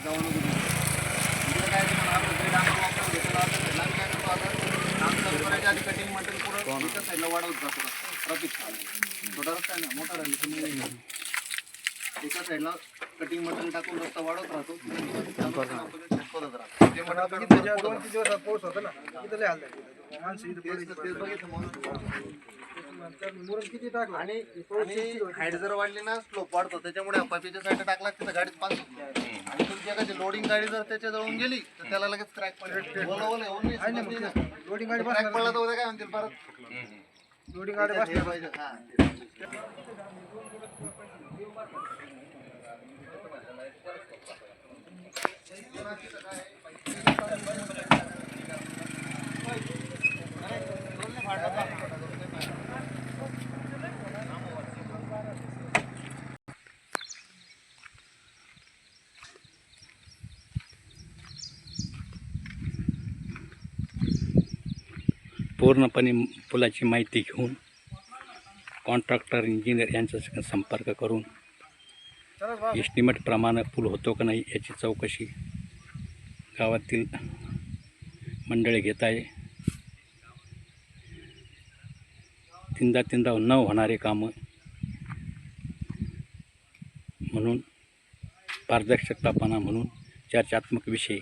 जाऊ नको इकडे काय तुम्हाला आपलं डांबर वापरून घेतलं आता लांब काय करतो आता काम चालू करायच्या आधी कटिंग मटेरियल पुढं एका साईडला वाढवत जातो ट्रॅफिक छोटा रस्ता आहे ना मोठा राहिला तुम्ही एका साईडला कटिंग मटेरियल टाकून रस्ता वाढवत राहतो शोधत राहतो ते मटेरियल 2-3 दिवसात पाऊस होता ना इथं लय हाल माणसं इथं बघितलं मुरुम किती टाकलं आणि हाईट जर वाढली ना स्लोप वाढतो त्याच्यामुळे पाईपच्या साईडला टाकला तिथं गाडीत पाणी सुटलं आणि तुमची एखादी लोडिंग गाडी जर त्याच्या जवळून गेली तर त्याला लगेच क्रॅक पडले लोडिंग गाडी क्रॅक पडला तर उद्या काय म्हणतील परत लोडिंग गाडी बसल्या पाहिजे पूर्णपणे पुलाची माहिती घेऊन कॉन्ट्रॅक्टर इंजिनियर यांचा संपर्क करून एस्टिमेटप्रमाणे पूल होतो का नाही याची चौकशी गावातील मंडळी घेत आहे. तीनदा न होणारे कामं म्हणून पारदर्शकतापणा म्हणून चर्चात्मक विषय